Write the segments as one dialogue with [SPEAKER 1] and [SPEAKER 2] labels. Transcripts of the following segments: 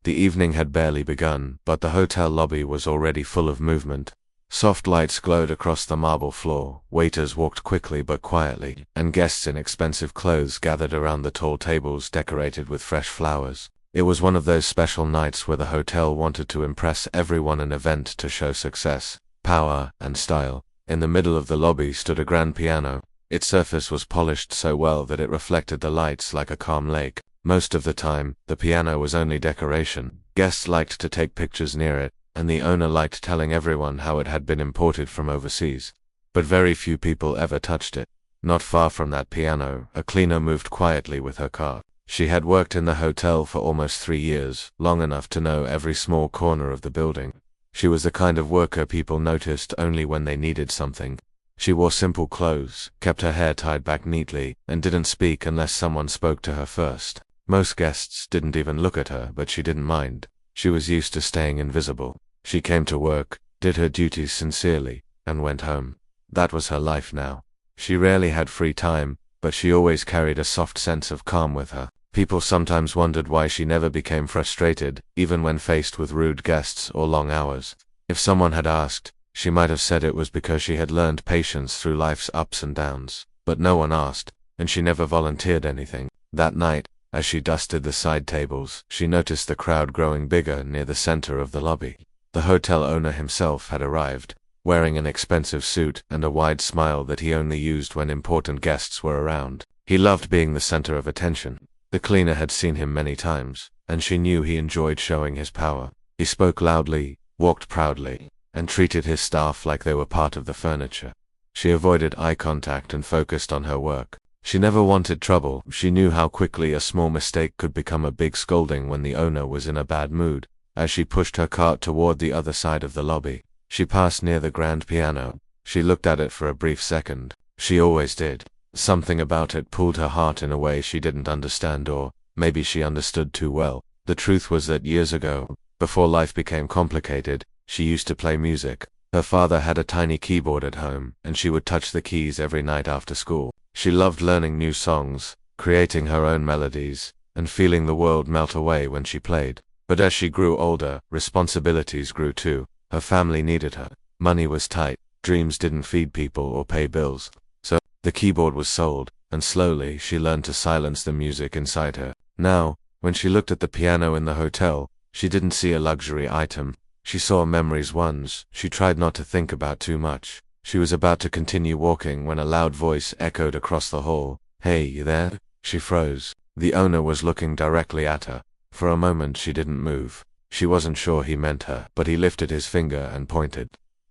[SPEAKER 1] The evening had barely begun, but the hotel lobby was already full of movement. Soft lights glowed across the marble floor, waiters walked quickly but quietly, and guests in expensive clothes gathered around the tall tables decorated with fresh flowers. It was one of those special nights where the hotel wanted to impress everyone, an event to show success, power, and style. In the middle of the lobby stood a grand piano. Its surface was polished so well that it reflected the lights like a calm lake. Most of the time, the piano was only decoration. Guests liked to take pictures near it, and the owner liked telling everyone how it had been imported from overseas. But very few people ever touched it. Not far from that piano, a cleaner moved quietly with her cart. She had worked in the hotel for almost 3 years, long enough to know every small corner of the building. She was the kind of worker people noticed only when they needed something. She wore simple clothes, kept her hair tied back neatly, and didn't speak unless someone spoke to her first. Most guests didn't even look at her, but she didn't mind. She was used to staying invisible. She came to work, did her duties sincerely, and went home. That was her life now. She rarely had free time, but she always carried a soft sense of calm with her. People sometimes wondered why she never became frustrated, even when faced with rude guests or long hours. If someone had asked, she might have said it was because she had learned patience through life's ups and downs. But no one asked, and she never volunteered anything. That night, as she dusted the side tables, she noticed the crowd growing bigger near the center of the lobby. The hotel owner himself had arrived, wearing an expensive suit and a wide smile that he only used when important guests were around. He loved being the center of attention. The cleaner had seen him many times, and she knew he enjoyed showing his power. He spoke loudly, walked proudly, and treated his staff like they were part of the furniture. She avoided eye contact and focused on her work. She never wanted trouble. She knew how quickly a small mistake could become a big scolding when the owner was in a bad mood. As she pushed her cart toward the other side of the lobby, she passed near the grand piano. She looked at it for a brief second. She always did. Something about it pulled her heart in a way she didn't understand, or maybe she understood too well. The truth was that years ago, before life became complicated, she used to play music. Her father had a tiny keyboard at home, and she would touch the keys every night after school. She loved learning new songs, creating her own melodies, and feeling the world melt away when she played. But as she grew older, responsibilities grew too. Her family needed her. Money was tight. Dreams didn't feed people or pay bills. So, the keyboard was sold, and slowly she learned to silence the music inside her. Now, when she looked at the piano in the hotel, she didn't see a luxury item. She saw memories once. She tried not to think about too much. She was about to continue walking when a loud voice echoed across the hall. "Hey, you there?" She froze. The owner was looking directly at her. For a moment she didn't move. She wasn't sure he meant her, but he lifted his finger and pointed.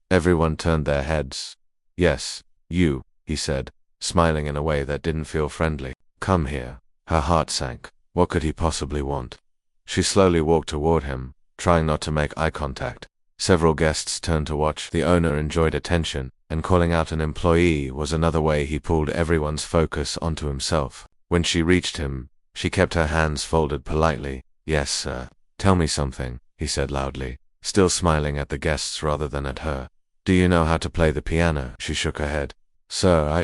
[SPEAKER 1] Everyone turned their heads. "Yes, you," he said, smiling in a way that didn't feel friendly. "Come here." Her heart sank. What could he possibly want? She slowly walked toward him, trying not to make eye contact. Several guests turned to watch. The owner enjoyed attention, and calling out an employee was another way he pulled everyone's focus onto himself. When she reached him, she kept her hands folded politely. "Yes, sir." "Tell me something," he said loudly, still smiling at the guests rather than at her. "Do you know how to play the piano?" She shook her head. "Sir,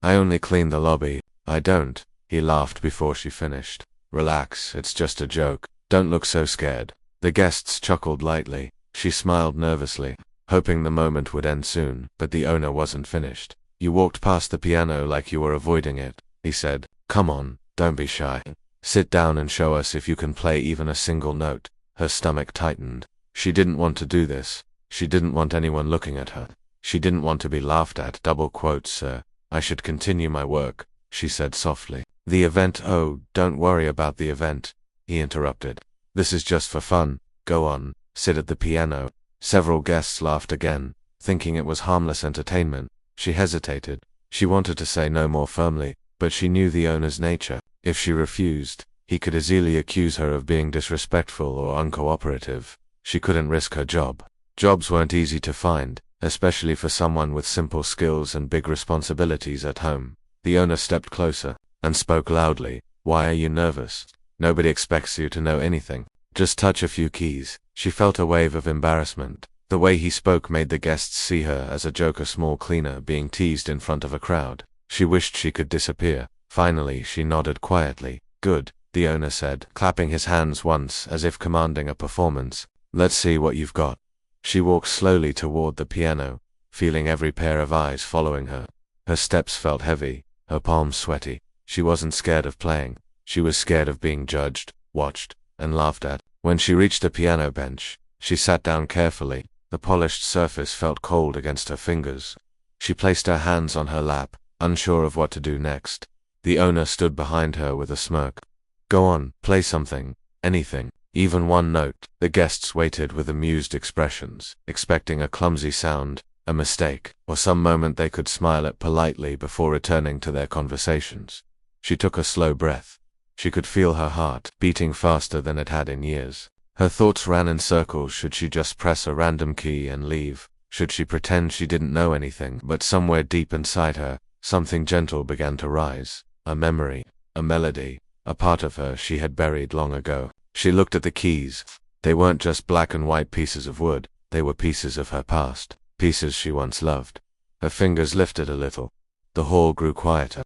[SPEAKER 1] I only clean the lobby." "I don't." He laughed before she finished. "Relax, it's just a joke. Don't look so scared." The guests chuckled lightly. She smiled nervously, hoping the moment would end soon, but the owner wasn't finished. "You walked past the piano like you were avoiding it," he said. "Come on, don't be shy. Sit down and show us if you can play even a single note." Her stomach tightened. She didn't want to do this. She didn't want anyone looking at her. She didn't want to be laughed at. "Double quotes, sir. I should continue my work," she said softly. "The event—" "Oh, don't worry about the event," he interrupted. "This is just for fun. Go on, sit at the piano." Several guests laughed again, thinking it was harmless entertainment. She hesitated. She wanted to say no more firmly, but she knew the owner's nature. If she refused, he could easily accuse her of being disrespectful or uncooperative. She couldn't risk her job. Jobs weren't easy to find, especially for someone with simple skills and big responsibilities at home. The owner stepped closer and spoke loudly. "Why are you nervous? Nobody expects you to know anything. Just touch a few keys." She felt a wave of embarrassment. The way he spoke made the guests see her as a joke, a small cleaner being teased in front of a crowd. She wished she could disappear. Finally, she nodded quietly. "Good." the owner said, clapping his hands once as if commanding a performance. "Let's see what you've got." She walked slowly toward the piano, feeling every pair of eyes following her. Her steps felt heavy, her palms sweaty. She wasn't scared of playing. She was scared of being judged, watched, and laughed at. When she reached the piano bench, she sat down carefully. The polished surface felt cold against her fingers. She placed her hands on her lap, unsure of what to do next. The owner stood behind her with a smirk. "Go on, play something, anything, even one note." The guests waited with amused expressions, expecting a clumsy sound, a mistake, or some moment they could smile at politely before returning to their conversations. She took a slow breath. She could feel her heart beating faster than it had in years. Her thoughts ran in circles. Should she just press a random key and leave? Should she pretend she didn't know anything? But somewhere deep inside her, something gentle began to rise. A memory, a melody, a part of her she had buried long ago. She looked at the keys. They weren't just black and white pieces of wood. They were pieces of her past, pieces she once loved. Her fingers lifted a little. The hall grew quieter.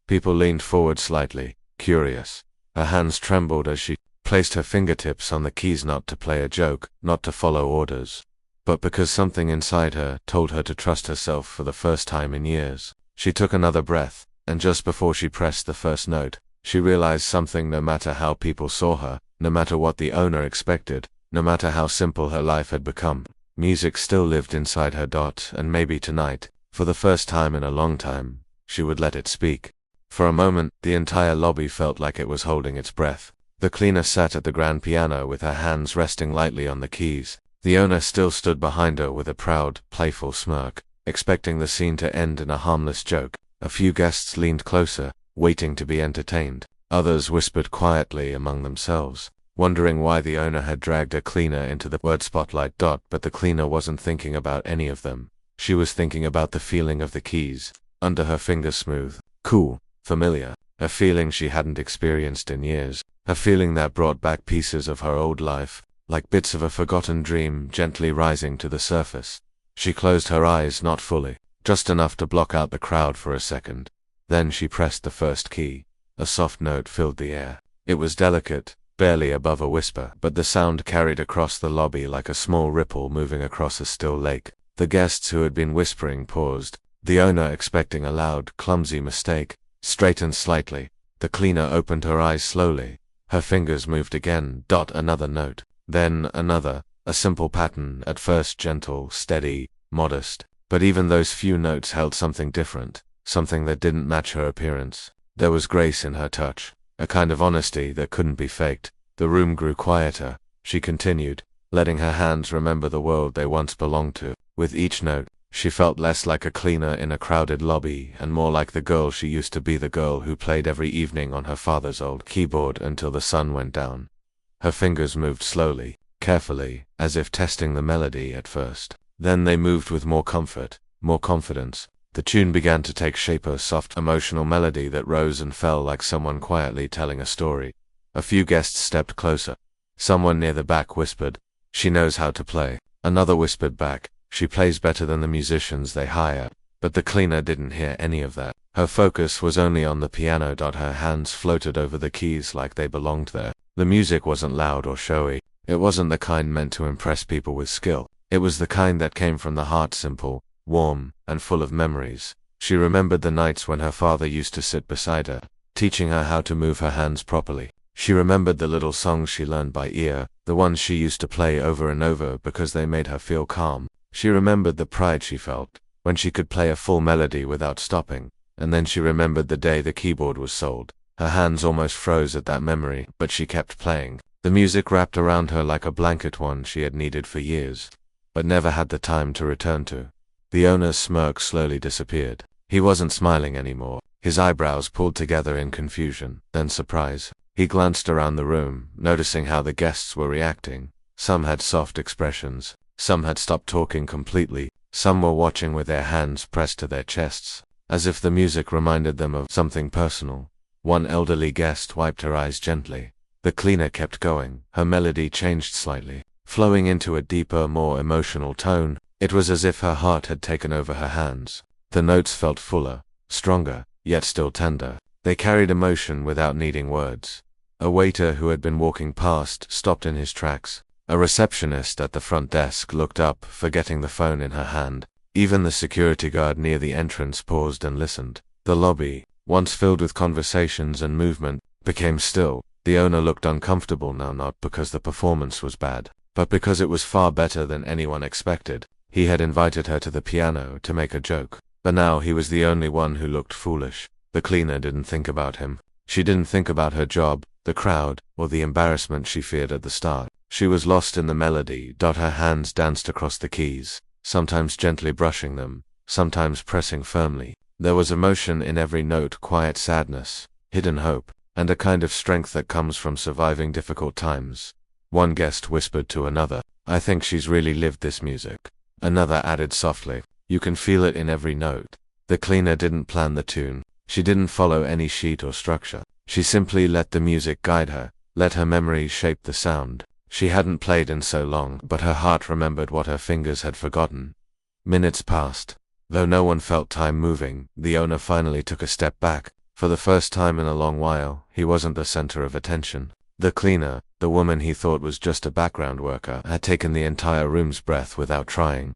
[SPEAKER 1] People leaned forward slightly, curious. Her hands trembled as she placed her fingertips on the keys, not to play a joke, not to follow orders, but because something inside her told her to trust herself for the first time in years. She took another breath, and just before she pressed the first note, she realized something. No matter how people saw her, no matter what the owner expected, no matter how simple her life had become, music still lived inside her. And maybe tonight, for the first time in a long time, she would let it speak. For a moment, the entire lobby felt like it was holding its breath. The cleaner sat at the grand piano with her hands resting lightly on the keys. The owner still stood behind her with a proud, playful smirk, expecting the scene to end in a harmless joke. A few guests leaned closer, waiting to be entertained. Others whispered quietly among themselves, wondering why the owner had dragged a cleaner into the word spotlight. But the cleaner wasn't thinking about any of them. She was thinking about the feeling of the keys under her fingers, smooth, cool, familiar, a feeling she hadn't experienced in years, a feeling that brought back pieces of her old life, like bits of a forgotten dream gently rising to the surface. She closed her eyes, not fully, just enough to block out the crowd for a second. Then she pressed the first key. A soft note filled the air. It was delicate, barely above a whisper, but the sound carried across the lobby like a small ripple moving across a still lake. The guests who had been whispering paused. The owner, expecting a loud, clumsy mistake, straightened slightly. The cleaner opened her eyes slowly. Her fingers moved again. Another note. Then another, a simple pattern, at first gentle, steady, modest. But even those few notes held something different, something that didn't match her appearance. There was grace in her touch, a kind of honesty that couldn't be faked. The room grew quieter. She continued, letting her hands remember the world they once belonged to. With each note, she felt less like a cleaner in a crowded lobby and more like the girl she used to be, the girl who played every evening on her father's old keyboard until the sun went down. Her fingers moved slowly, carefully, as if testing the melody at first. Then they moved with more comfort, more confidence. The tune began to take shape, a soft, emotional melody that rose and fell like someone quietly telling a story. A few guests stepped closer. Someone near the back whispered, "She knows how to play." Another whispered back, "She plays better than the musicians they hire." But the cleaner didn't hear any of that. Her focus was only on the piano. Her hands floated over the keys like they belonged there. The music wasn't loud or showy. It wasn't the kind meant to impress people with skill. It was the kind that came from the heart, simple, warm, and full of memories. She remembered the nights when her father used to sit beside her, teaching her how to move her hands properly. She remembered the little songs she learned by ear, the ones she used to play over and over because they made her feel calm. She remembered the pride she felt when she could play a full melody without stopping. And then she remembered the day the keyboard was sold. Her hands almost froze at that memory, but she kept playing. The music wrapped around her like a blanket, one she had needed for years, but never had the time to return to. The owner's smirk slowly disappeared. He wasn't smiling anymore. His eyebrows pulled together in confusion, then surprise. He glanced around the room, noticing how the guests were reacting. Some had soft expressions. Some had stopped talking completely. Some were watching with their hands pressed to their chests, as if the music reminded them of something personal. One elderly guest wiped her eyes gently. The cleaner kept going. Her melody changed slightly, flowing into a deeper, more emotional tone. It was as if her heart had taken over her hands. The notes felt fuller, stronger, yet still tender. They carried emotion without needing words. A waiter who had been walking past stopped in his tracks. A receptionist at the front desk looked up, forgetting the phone in her hand. Even the security guard near the entrance paused and listened. The lobby, once filled with conversations and movement, became still. The owner looked uncomfortable now, not because the performance was bad, but because it was far better than anyone expected. He had invited her to the piano to make a joke, but now he was the only one who looked foolish. The cleaner didn't think about him. She didn't think about her job, the crowd, or the embarrassment she feared at the start. She was lost in the melody. Her hands danced across the keys, sometimes gently brushing them, sometimes pressing firmly. There was emotion in every note, quiet sadness, hidden hope, and a kind of strength that comes from surviving difficult times. One guest whispered to another, "I think she's really lived this music." Another added softly, "You can feel it in every note." The cleaner didn't plan the tune. She didn't follow any sheet or structure. She simply let the music guide her, let her memory shape the sound. She hadn't played in so long, but her heart remembered what her fingers had forgotten. Minutes passed. Though no one felt time moving, the owner finally took a step back. For the first time in a long while, he wasn't the center of attention. The cleaner, the woman he thought was just a background worker, had taken the entire room's breath without trying.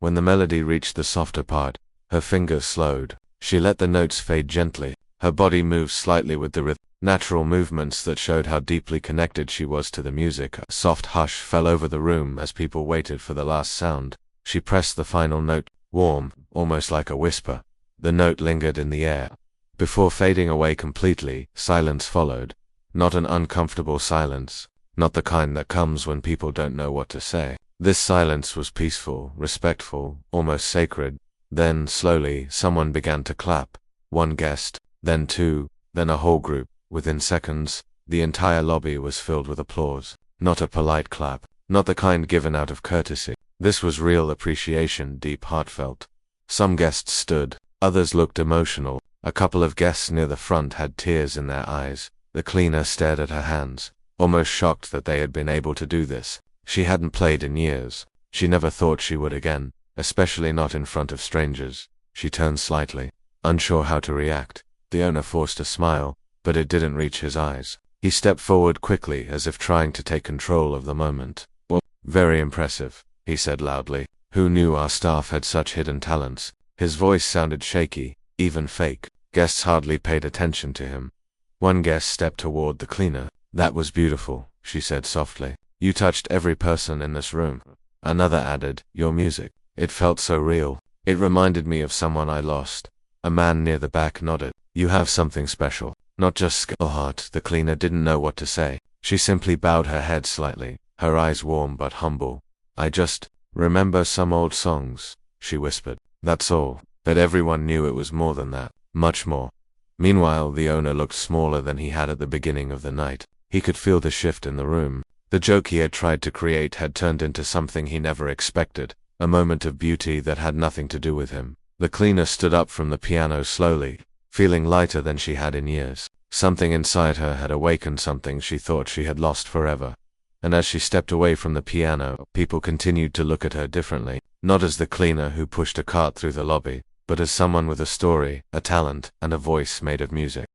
[SPEAKER 1] When the melody reached the softer part, her fingers slowed. She let the notes fade gently. Her body moved slightly with the rhythm, natural movements that showed how deeply connected she was to the music. A soft hush fell over the room as people waited for the last sound. She pressed the final note, warm, almost like a whisper. The note lingered in the air. Before fading away completely, silence followed. Not an uncomfortable silence, not the kind that comes when people don't know what to say. This silence was peaceful, respectful, almost sacred. Then, slowly, someone began to clap. One guest, then two, then a whole group. Within seconds, the entire lobby was filled with applause. Not a polite clap, not the kind given out of courtesy. This was real appreciation, deep, heartfelt. Some guests stood, others looked emotional. A couple of guests near the front had tears in their eyes. The cleaner stared at her hands, almost shocked that they had been able to do this. She hadn't played in years. She never thought she would again, especially not in front of strangers. She turned slightly, unsure how to react. The owner forced a smile, but it didn't reach his eyes. He stepped forward quickly, as if trying to take control of the moment. "Well, very impressive," he said loudly. "Who knew our staff had such hidden talents?" His voice sounded shaky, even fake. Guests hardly paid attention to him. One guest stepped toward the cleaner. "That was beautiful," she said softly. "You touched every person in this room." Another added, "Your music. It felt so real. It reminded me of someone I lost." A man near the back nodded. "You have something special. Not just skill, heart." The cleaner didn't know what to say. She simply bowed her head slightly, her eyes warm but humble. "I just remember some old songs," she whispered. "That's all." But everyone knew it was more than that, much more. Meanwhile, the owner looked smaller than he had at the beginning of the night. He could feel the shift in the room. The joke he had tried to create had turned into something he never expected, a moment of beauty that had nothing to do with him. The cleaner stood up from the piano slowly, feeling lighter than she had in years. Something inside her had awakened something she thought she had lost forever. And as she stepped away from the piano, people continued to look at her differently, not as the cleaner who pushed a cart through the lobby, but as someone with a story, a talent, and a voice made of music.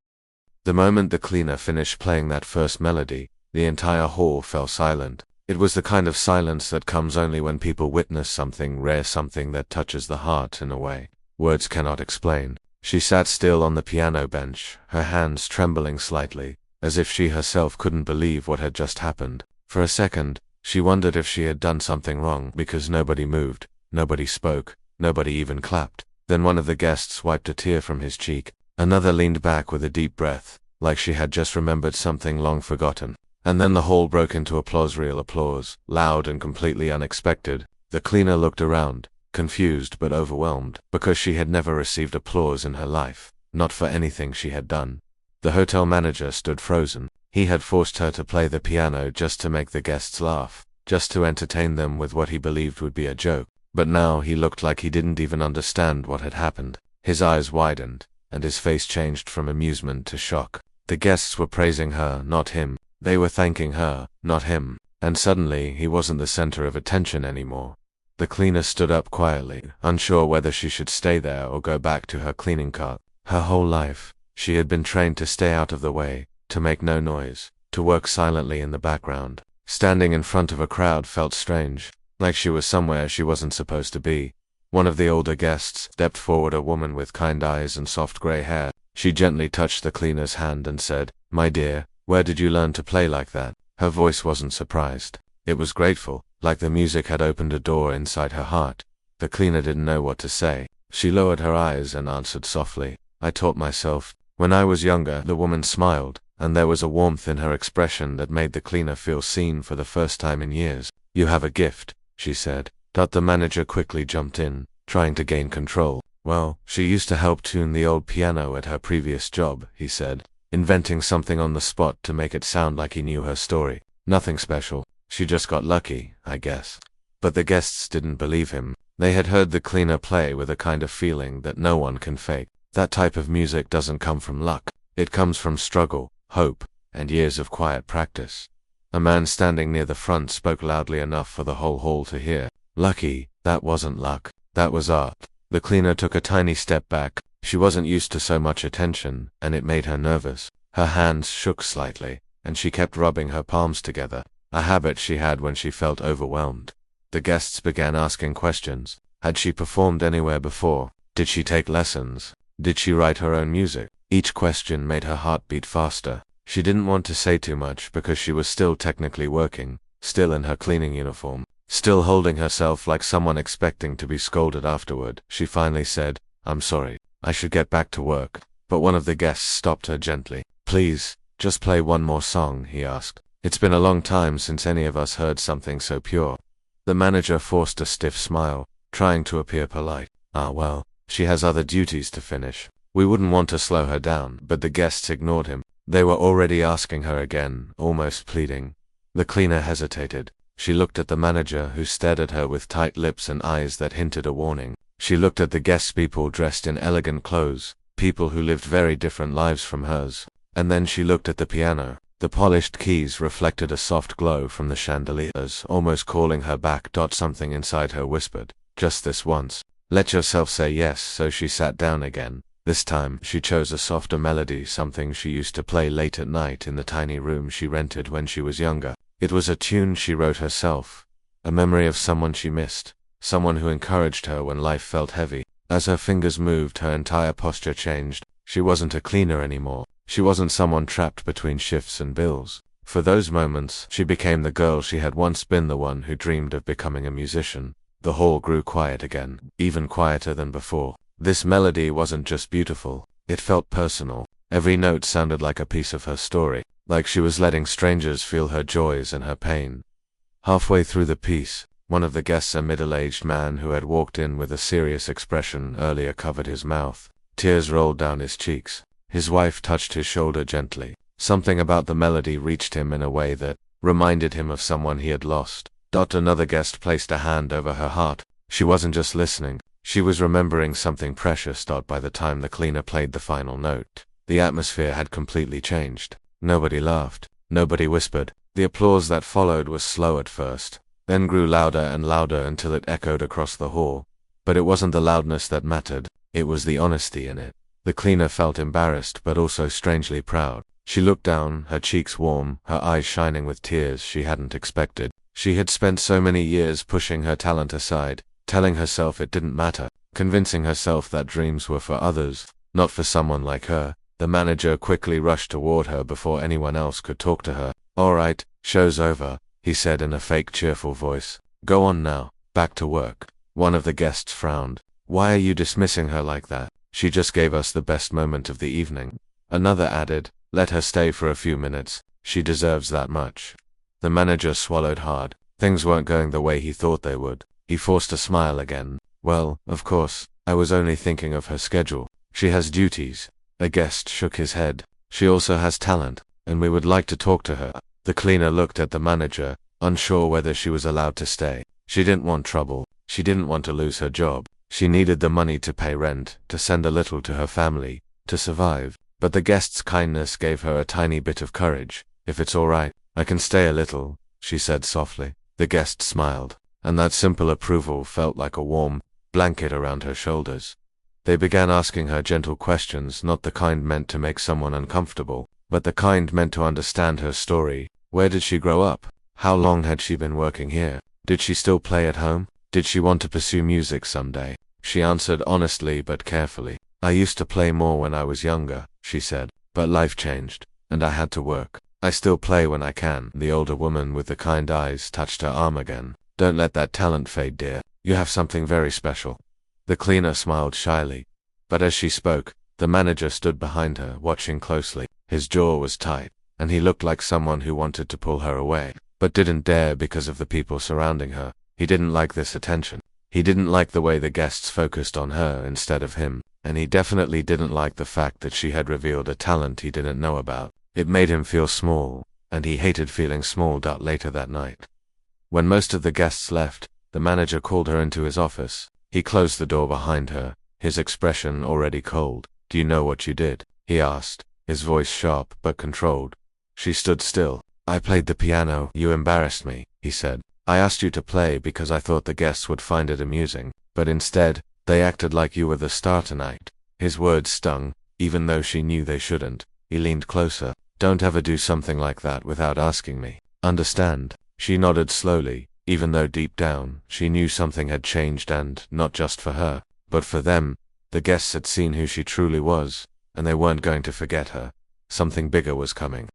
[SPEAKER 1] The moment the cleaner finished playing that first melody, the entire hall fell silent. It was the kind of silence that comes only when people witness something rare, something that touches the heart in a way words cannot explain. She sat still on the piano bench, her hands trembling slightly, as if she herself couldn't believe what had just happened. For a second, she wondered if she had done something wrong, because nobody moved, nobody spoke, nobody even clapped. Then one of the guests wiped a tear from his cheek. Another leaned back with a deep breath, like she had just remembered something long forgotten. And then the hall broke into applause, real applause, loud and completely unexpected. The cleaner looked around, confused but overwhelmed, because she had never received applause in her life, not for anything she had done. The hotel manager stood frozen. He had forced her to play the piano just to make the guests laugh, just to entertain them with what he believed would be a joke. But now he looked like he didn't even understand what had happened. His eyes widened, and his face changed from amusement to shock. The guests were praising her, not him. They were thanking her, not him. And suddenly, he wasn't the center of attention anymore. The cleaner stood up quietly, unsure whether she should stay there or go back to her cleaning cart. Her whole life, she had been trained to stay out of the way, to make no noise, to work silently in the background. Standing in front of a crowd felt strange, like she was somewhere she wasn't supposed to be. One of the older guests stepped forward, a woman with kind eyes and soft gray hair. She gently touched the cleaner's hand and said, "My dear, where did you learn to play like that?" Her voice wasn't surprised. It was grateful, like the music had opened a door inside her heart. The cleaner didn't know what to say. She lowered her eyes and answered softly, "I taught myself. When I was younger." The woman smiled, and there was a warmth in her expression that made the cleaner feel seen for the first time in years. "You have a gift," she said. The manager quickly jumped in, trying to gain control. "Well, she used to help tune the old piano at her previous job," he said, inventing something on the spot to make it sound like he knew her story. "Nothing special. She just got lucky, I guess." But the guests didn't believe him. They had heard the cleaner play with a kind of feeling that no one can fake. That type of music doesn't come from luck. It comes from struggle, hope, and years of quiet practice. A man standing near the front spoke loudly enough for the whole hall to hear. "Lucky, that wasn't luck. That was art." The cleaner took a tiny step back. She wasn't used to so much attention, and it made her nervous. Her hands shook slightly, and she kept rubbing her palms together, a habit she had when she felt overwhelmed. The guests began asking questions. Had she performed anywhere before? Did she take lessons? Did she write her own music? Each question made her heart beat faster. She didn't want to say too much because she was still technically working, still in her cleaning uniform, still holding herself like someone expecting to be scolded afterward. She finally said, "I'm sorry. I should get back to work." But one of the guests stopped her gently. "Please, just play one more song," he asked. "It's been a long time since any of us heard something so pure." The manager forced a stiff smile, trying to appear polite. Well, she has other duties to finish. We wouldn't want to slow her down." But the guests ignored him. They were already asking her again, almost pleading. The cleaner hesitated. She looked at the manager, who stared at her with tight lips and eyes that hinted a warning. She looked at the guests, people dressed in elegant clothes, people who lived very different lives from hers. And then she looked at the piano. The polished keys reflected a soft glow from the chandeliers, almost calling her back. Something inside her whispered, "Just this once. Let yourself say yes." So she sat down again. This time, she chose a softer melody, something she used to play late at night in the tiny room she rented when she was younger. It was a tune she wrote herself, a memory of someone she missed, someone who encouraged her when life felt heavy. As her fingers moved, her entire posture changed. She wasn't a cleaner anymore. She wasn't someone trapped between shifts and bills. For those moments, she became the girl she had once been, the one who dreamed of becoming a musician. The hall grew quiet again, even quieter than before. This melody wasn't just beautiful, it felt personal. Every note sounded like a piece of her story, like she was letting strangers feel her joys and her pain. Halfway through the piece, one of the guests, a middle-aged man who had walked in with a serious expression earlier, covered his mouth. Tears rolled down his cheeks. His wife touched his shoulder gently. Something about the melody reached him in a way that reminded him of someone he had lost. Another guest placed a hand over her heart. She wasn't just listening, she was remembering something precious. By the time the cleaner played the final note, the atmosphere had completely changed. Nobody laughed. Nobody whispered. The applause that followed was slow at first, then grew louder and louder until it echoed across the hall. But it wasn't the loudness that mattered, it was the honesty in it. The cleaner felt embarrassed but also strangely proud. She looked down, her cheeks warm, her eyes shining with tears she hadn't expected. She had spent so many years pushing her talent aside, telling herself it didn't matter, convincing herself that dreams were for others, not for someone like her. The manager quickly rushed toward her before anyone else could talk to her. "All right, show's over," he said in a fake cheerful voice. "Go on now, back to work." One of the guests frowned. "Why are you dismissing her like that? She just gave us the best moment of the evening." Another added, "Let her stay for a few minutes. She deserves that much." The manager swallowed hard. Things weren't going the way he thought they would. He forced a smile again. "Well, of course, I was only thinking of her schedule. She has duties." A guest shook his head. "She also has talent, and we would like to talk to her." The cleaner looked at the manager, unsure whether she was allowed to stay. She didn't want trouble. She didn't want to lose her job. She needed the money to pay rent, to send a little to her family, to survive. But the guest's kindness gave her a tiny bit of courage. "If it's all right, I can stay a little," she said softly. The guest smiled, and that simple approval felt like a warm blanket around her shoulders. They began asking her gentle questions, not the kind meant to make someone uncomfortable, but the kind meant to understand her story. Where did she grow up? How long had she been working here? Did she still play at home? Did she want to pursue music someday? She answered honestly but carefully. I used to play more when I was younger, she said, but life changed, and I had to work. I still play when I can. The older woman with the kind eyes touched her arm again. Don't let that talent fade, dear. You have something very special. The cleaner smiled shyly, but as she spoke, the manager stood behind her, watching closely. His jaw was tight, and he looked like someone who wanted to pull her away, but didn't dare because of the people surrounding her. He didn't like this attention. He didn't like the way the guests focused on her instead of him, and he definitely didn't like the fact that she had revealed a talent he didn't know about. It made him feel small, and he hated feeling small. Later that night, when most of the guests left, the manager called her into his office. He closed the door behind her, his expression already cold. Do you know what you did? He asked, his voice sharp but controlled. She stood still. I played the piano. You embarrassed me, he said. I asked you to play because I thought the guests would find it amusing, but instead, they acted like you were the star tonight. His words stung, even though she knew they shouldn't. He leaned closer. Don't ever do something like that without asking me. Understand? She nodded slowly, even though deep down, she knew something had changed, and not just for her, but for them. The guests had seen who she truly was, and they weren't going to forget her. Something bigger was coming.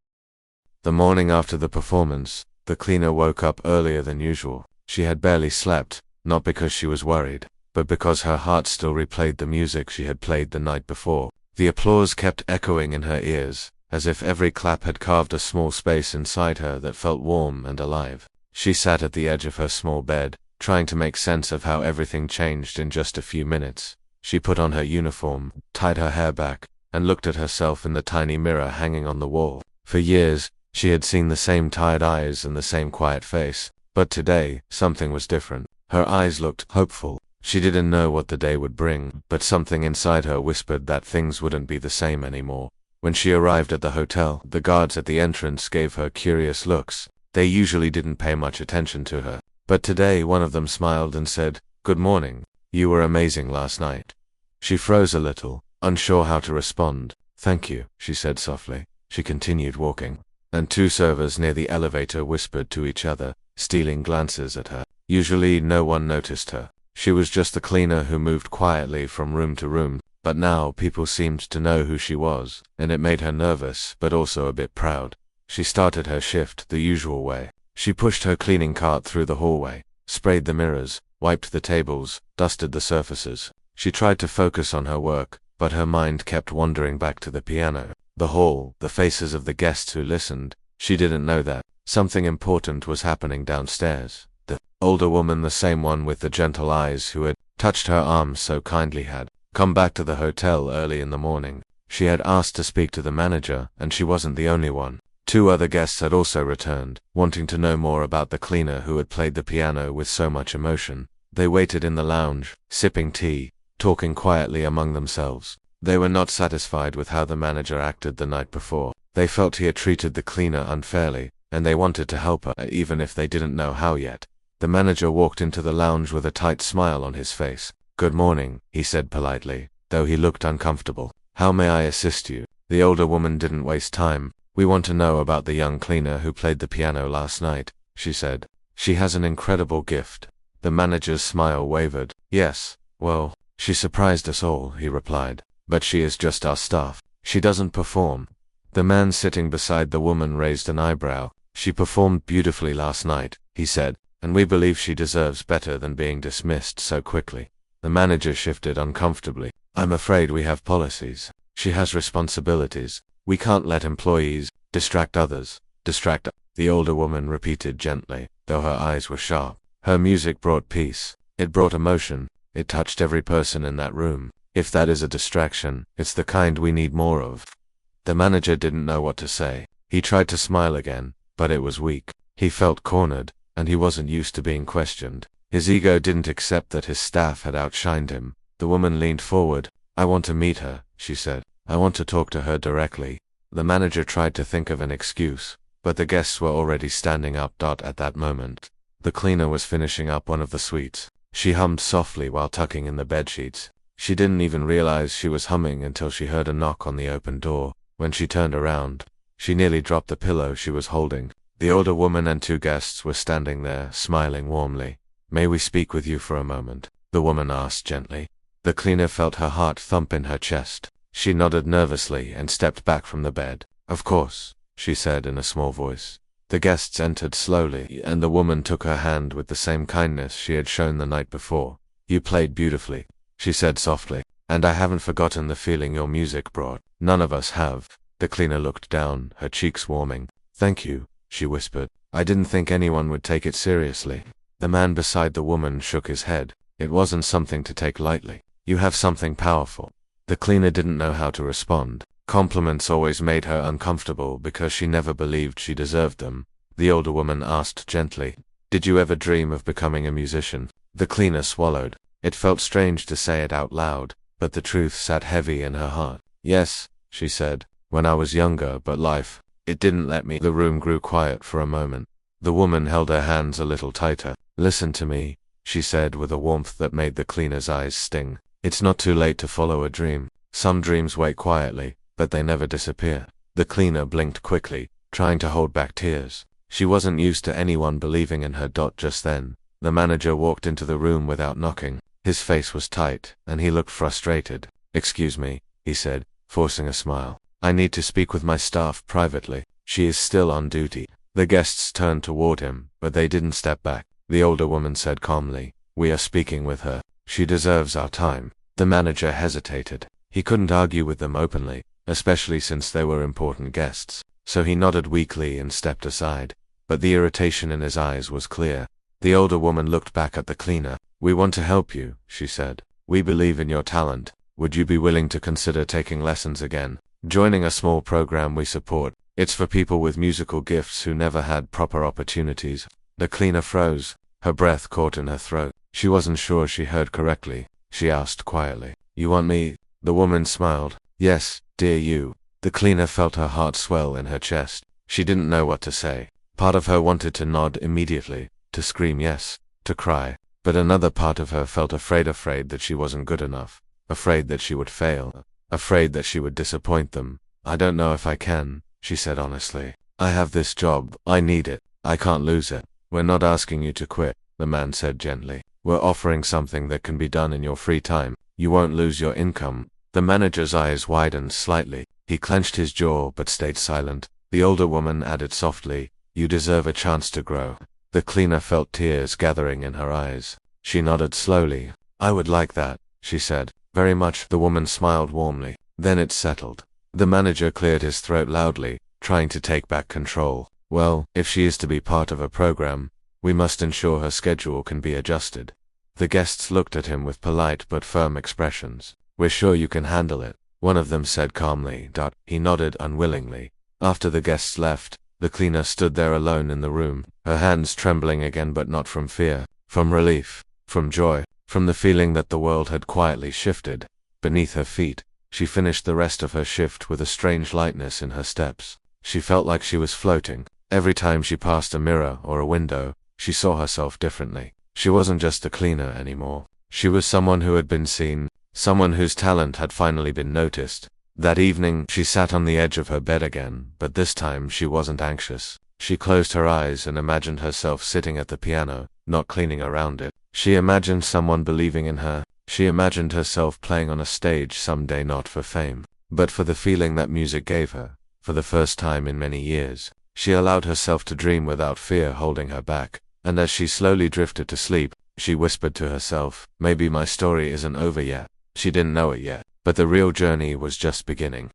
[SPEAKER 1] The morning after the performance, the cleaner woke up earlier than usual. She had barely slept, not because she was worried, but because her heart still replayed the music she had played the night before. The applause kept echoing in her ears, as if every clap had carved a small space inside her that felt warm and alive. She sat at the edge of her small bed, trying to make sense of how everything changed in just a few minutes. She put on her uniform, tied her hair back, and looked at herself in the tiny mirror hanging on the wall. For years, she had seen the same tired eyes and the same quiet face, but today, something was different. Her eyes looked hopeful. She didn't know what the day would bring, but something inside her whispered that things wouldn't be the same anymore. When she arrived at the hotel, the guards at the entrance gave her curious looks. They usually didn't pay much attention to her, but today one of them smiled and said, "Good morning. You were amazing last night." She froze a little, unsure how to respond. "Thank you," she said softly. She continued walking, and two servers near the elevator whispered to each other, stealing glances at her. Usually no one noticed her. She was just the cleaner who moved quietly from room to room, but now people seemed to know who she was, and it made her nervous but also a bit proud. She started her shift the usual way. She pushed her cleaning cart through the hallway, sprayed the mirrors, wiped the tables, dusted the surfaces. She tried to focus on her work, but her mind kept wandering back to the piano, the hall, the faces of the guests who listened. She didn't know that something important was happening downstairs. The older woman, the same one with the gentle eyes who had touched her arm so kindly, had come back to the hotel early in the morning. She had asked to speak to the manager, and she wasn't the only one. Two other guests had also returned, wanting to know more about the cleaner who had played the piano with so much emotion. They waited in the lounge, sipping tea, talking quietly among themselves. They were not satisfied with how the manager acted the night before. They felt he had treated the cleaner unfairly, and they wanted to help her, even if they didn't know how yet. The manager walked into the lounge with a tight smile on his face. "Good morning," he said politely, though he looked uncomfortable. "How may I assist you?" The older woman didn't waste time. "We want to know about the young cleaner who played the piano last night," she said. "She has an incredible gift." The manager's smile wavered. "Yes, well, she surprised us all," he replied. "But she is just our staff. She doesn't perform." The man sitting beside the woman raised an eyebrow. "She performed beautifully last night," he said, "and we believe she deserves better than being dismissed so quickly." The manager shifted uncomfortably. "I'm afraid we have policies. She has responsibilities. We can't let employees distract others." "Distract?" the older woman repeated gently, though her eyes were sharp. Her music brought peace. It brought emotion. It touched every person in that room. If that is a distraction, it's the kind we need more of. The manager didn't know what to say. He tried to smile again, but it was weak. He felt cornered, and he wasn't used to being questioned. His ego didn't accept that his staff had outshined him. The woman leaned forward. "I want to meet her," she said. "I want to talk to her directly." The manager tried to think of an excuse, but the guests were already standing up. At that moment, the cleaner was finishing up one of the suites. She hummed softly while tucking in the bedsheets. She didn't even realize she was humming until she heard a knock on the open door. When she turned around, She nearly dropped the pillow she was holding. The older woman and 2 guests were standing there, smiling warmly. "May we speak with you for a moment?" the woman asked gently. The cleaner felt her heart thump in her chest. She nodded nervously and stepped back from the bed. "Of course," she said in a small voice. The guests entered slowly, and the woman took her hand with the same kindness she had shown the night before. "You played beautifully," she said softly, "and I haven't forgotten the feeling your music brought. None of us have." The cleaner looked down, her cheeks warming. "Thank you," she whispered. "I didn't think anyone would take it seriously." The man beside the woman shook his head. "It wasn't something to take lightly. You have something powerful." The cleaner didn't know how to respond. Compliments always made her uncomfortable because she never believed she deserved them. The older woman asked gently, "Did you ever dream of becoming a musician?" The cleaner swallowed. It felt strange to say it out loud, but the truth sat heavy in her heart. "Yes," she said, "when I was younger, but life, it didn't let me." The room grew quiet for a moment. The woman held her hands a little tighter. "Listen to me," she said with a warmth that made the cleaner's eyes sting. "It's not too late to follow a dream. Some dreams wait quietly, but they never disappear." The cleaner blinked quickly, trying to hold back tears. She wasn't used to anyone believing in her. Just then, the manager walked into the room without knocking. His face was tight, and he looked frustrated. "Excuse me," he said, forcing a smile. "I need to speak with my staff privately. She is still on duty." The guests turned toward him, but they didn't step back. The older woman said calmly, "We are speaking with her. She deserves our time." The manager hesitated. He couldn't argue with them openly, especially since they were important guests, so he nodded weakly and stepped aside. But the irritation in his eyes was clear. The older woman looked back at the cleaner. "We want to help you," she said. "We believe in your talent. Would you be willing to consider taking lessons again? Joining a small program we support. It's for people with musical gifts who never had proper opportunities." The cleaner froze. Her breath caught in her throat. She wasn't sure she heard correctly. She asked quietly, "You want me?" The woman smiled. "Yes, dear you." The cleaner felt her heart swell in her chest. She didn't know what to say. Part of her wanted to nod immediately, to scream yes, to cry. But another part of her felt afraid that she wasn't good enough. Afraid that she would fail. Afraid that she would disappoint them. "I don't know if I can," she said honestly. "I have this job. I need it. I can't lose it." "We're not asking you to quit," the man said gently. "We're offering something that can be done in your free time. You won't lose your income." The manager's eyes widened slightly. He clenched his jaw but stayed silent. The older woman added softly, "You deserve a chance to grow." The cleaner felt tears gathering in her eyes. She nodded slowly. "I would like that," she said. "Very much." The woman smiled warmly. Then it settled. The manager cleared his throat loudly, trying to take back control. "Well, if she is to be part of a program, we must ensure her schedule can be adjusted." The guests looked at him with polite but firm expressions. "We're sure you can handle it," one of them said calmly. He nodded unwillingly. After the guests left, the cleaner stood there alone in the room, her hands trembling again, but not from fear, from relief, from joy, from the feeling that the world had quietly shifted beneath her feet. She finished the rest of her shift with a strange lightness in her steps. She felt like she was floating. Every time she passed a mirror or a window, she saw herself differently. She wasn't just a cleaner anymore. She was someone who had been seen, someone whose talent had finally been noticed. That evening, she sat on the edge of her bed again, but this time she wasn't anxious. She closed her eyes and imagined herself sitting at the piano, not cleaning around it. She imagined someone believing in her. She imagined herself playing on a stage someday, not for fame, but for the feeling that music gave her. For the first time in many years, she allowed herself to dream without fear holding her back. And as she slowly drifted to sleep, she whispered to herself, "Maybe my story isn't over yet." She didn't know it yet, but the real journey was just beginning.